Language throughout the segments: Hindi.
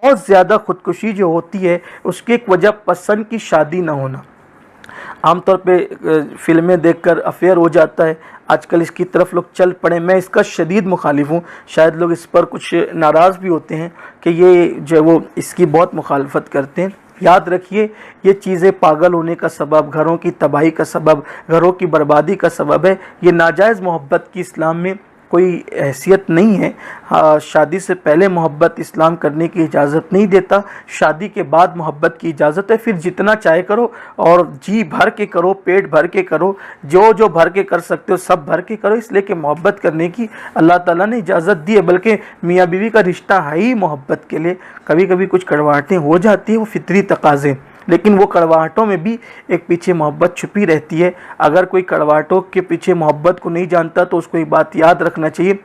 बहुत ज़्यादा खुदकुशी जो होती है उसकी एक वजह पसंद की शादी ना होना। आमतौर पे फिल्में देखकर अफेयर हो जाता है, आजकल इसकी तरफ लोग चल पड़े। मैं इसका शदीद मुखालिफ हूँ। शायद लोग इस पर कुछ नाराज़ भी होते हैं कि ये जो है वो इसकी बहुत मुखालफत करते हैं। याद रखिए, ये चीज़ें पागल होने का सबब, घरों की तबाही का सबब, घरों की बर्बादी का सबब है। ये नाजायज़ मोहब्बत की इस्लाम में कोई हैसियत नहीं है। हाँ, शादी से पहले मोहब्बत इस्लाम करने की इजाज़त नहीं देता, शादी के बाद मोहब्बत की इजाज़त है। फिर जितना चाहे करो और जी भर के करो, पेट भर के करो, जो जो भर के कर सकते हो सब भर के करो, इसलिए कि मोहब्बत करने की अल्लाह ताला ने इजाज़त दी है। बल्कि मियाँ बीवी का रिश्ता है ही मोहब्बत के लिए। कभी कभी कुछ कड़वाहटें हो जाती हैं, वो फितरी तकाज़े, लेकिन वो कड़वाहटों में भी एक पीछे मोहब्बत छुपी रहती है। अगर कोई कड़वाहटों के पीछे मोहब्बत को नहीं जानता तो उसको एक बात याद रखना चाहिए,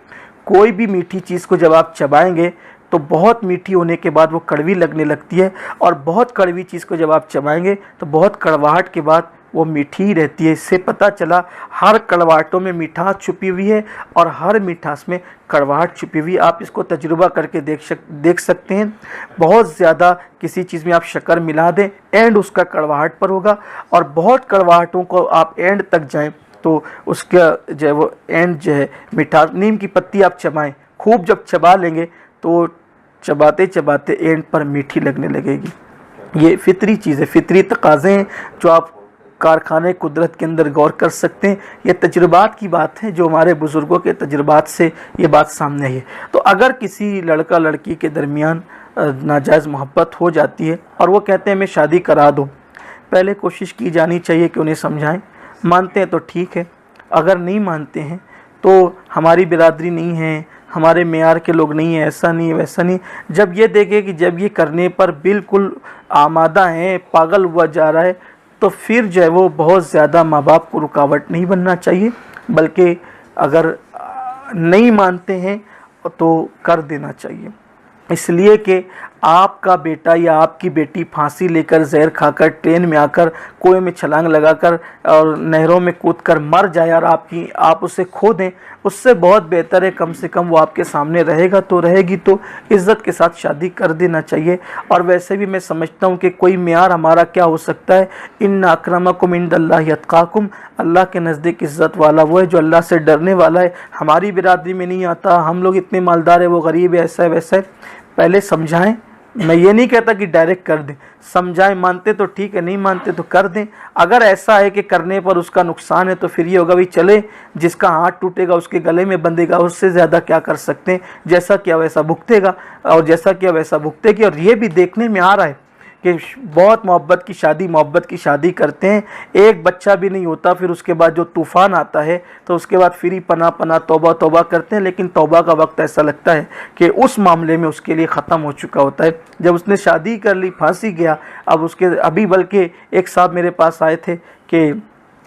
कोई भी मीठी चीज़ को जब आप चबाएंगे तो बहुत मीठी होने के बाद वो कड़वी लगने लगती है, और बहुत कड़वी चीज़ को जब आप चबाएंगे तो बहुत कड़वाहट के बाद वो मीठी ही रहती है। इससे पता चला हर कड़वाहटों में मिठास छुपी हुई है और हर मिठास में कड़वाहट छुपी हुई है। आप इसको तजुर्बा करके देख सकते हैं। बहुत ज़्यादा किसी चीज़ में आप शक्कर मिला दें, एंड उसका कड़वाहट पर होगा, और बहुत कड़वाहटों को आप एंड तक जाएं तो उसका जो है वो एंड जो है मिठास। नीम की पत्ती आप चबाएं, खूब जब चबा लेंगे तो चबाते चबाते एंड पर मीठी लगने लगेगी। ये फितरी चीज़ है, फितरी तकाज़े हैं जो आप कारखाने कुदरत के अंदर गौर कर सकते हैं। ये तजुर्बात की बात है, जो हमारे बुज़ुर्गों के तजुर्बात से ये बात सामने आई है। तो अगर किसी लड़का लड़की के दरमियान नाजायज़ मोहब्बत हो जाती है और वो कहते हैं मैं शादी करा दूँ, पहले कोशिश की जानी चाहिए कि उन्हें समझाएं। मानते हैं तो ठीक है, अगर नहीं मानते हैं तो हमारी बिरादरी नहीं है, हमारे मेयार के लोग नहीं हैं, ऐसा नहीं है वैसा नहीं। जब ये देखे कि जब ये करने पर बिल्कुल आमादा हैं, पागल हुआ जा रहा है, तो फिर जो है वो बहुत ज़्यादा माँ बाप को रुकावट नहीं बनना चाहिए, बल्कि अगर नहीं मानते हैं तो कर देना चाहिए। इसलिए कि आपका बेटा या आपकी बेटी फांसी लेकर, जहर खाकर, ट्रेन में आकर, कुएं में छलांग लगाकर और नहरों में कूदकर मर जाए और आप उसे खो दें, उससे बहुत बेहतर है कम से कम वो आपके सामने रहेगा तो रहेगी तो इज़्ज़त के साथ शादी कर देना चाहिए। और वैसे भी मैं समझता हूँ कि कोई मेयार हमारा क्या हो सकता है, इन्ना अक्रमकुम इंदल्लाहि अत्काकुम, अल्लाह के नज़दीक इज़्ज़त वाला वो है जो अल्लाह से डरने वाला है। हमारी बिरादरी में नहीं आता, हम लोग इतने मालदार है, वो गरीब है, ऐसा है वैसा है। पहले समझाएं। मैं ये नहीं कहता कि डायरेक्ट कर दें, समझाएं। मानते तो ठीक है, नहीं मानते तो कर दें। अगर ऐसा है कि करने पर उसका नुकसान है तो फिर ये होगा, भाई चले, जिसका हाथ टूटेगा उसके गले में बंधेगा, उससे ज़्यादा क्या कर सकते हैं। जैसा किया वैसा भुगतेगा, और जैसा किया वैसा भुगतेगी। और ये भी देखने में आ रहा है कि बहुत मोहब्बत की शादी करते हैं, एक बच्चा भी नहीं होता, फिर उसके बाद जो तूफ़ान आता है तो उसके बाद फिर ही पना तौबा तौबा करते हैं। लेकिन तौबा का वक्त ऐसा लगता है कि उस मामले में उसके लिए ख़त्म हो चुका होता है। जब उसने शादी कर ली, फांसी गया। अब उसके अभी बल्कि एक साहब मेरे पास आए थे कि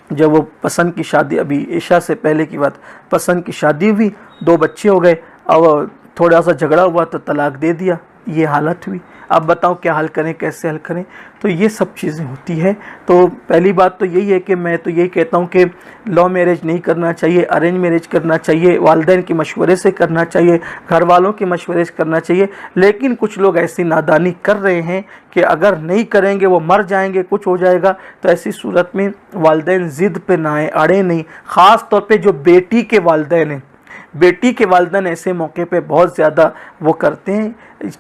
जब वो पसंद की शादी, अभी ईशा से पहले की बात, पसंद की शादी हुई, 2 बच्चे हो गए, अब थोड़ा सा झगड़ा हुआ तो तलाक दे दिया, ये हालत हुई। अब बताओ क्या हल करें, कैसे हल करें। तो ये सब चीज़ें होती है। तो पहली बात तो यही है कि मैं तो यही कहता हूँ कि लव मैरिज नहीं करना चाहिए, अरेंज मैरिज करना चाहिए, वालिदैन के मशवरे से करना चाहिए, घर वालों के मशवरे से करना चाहिए। लेकिन कुछ लोग ऐसी नादानी कर रहे हैं कि अगर नहीं करेंगे वो मर जाएंगे, कुछ हो जाएगा। तो ऐसी सूरत में वालिदैन ज़िद पे ना आए, अड़े नहीं। ख़ास तौर पे जो बेटी के वालिदैन हैं, बेटी के वालिदैन ऐसे मौके पे बहुत ज़्यादा वो करते हैं।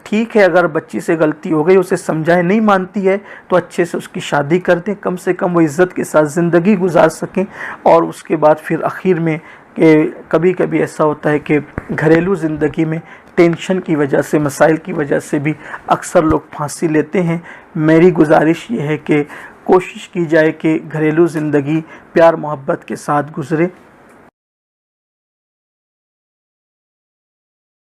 ठीक है, अगर बच्ची से गलती हो गई, उसे समझाएं, नहीं मानती है तो अच्छे से उसकी शादी कर दें, कम से कम वो इज़्ज़त के साथ ज़िंदगी गुजार सकें। और उसके बाद फिर आखिर में कि कभी कभी ऐसा होता है कि घरेलू ज़िंदगी में टेंशन की वजह से, मसाइल की वजह से भी अक्सर लोग फांसी लेते हैं। मेरी गुजारिश ये है कि कोशिश की जाए कि घरेलू ज़िंदगी प्यार मोहब्बत के साथ गुज़रे।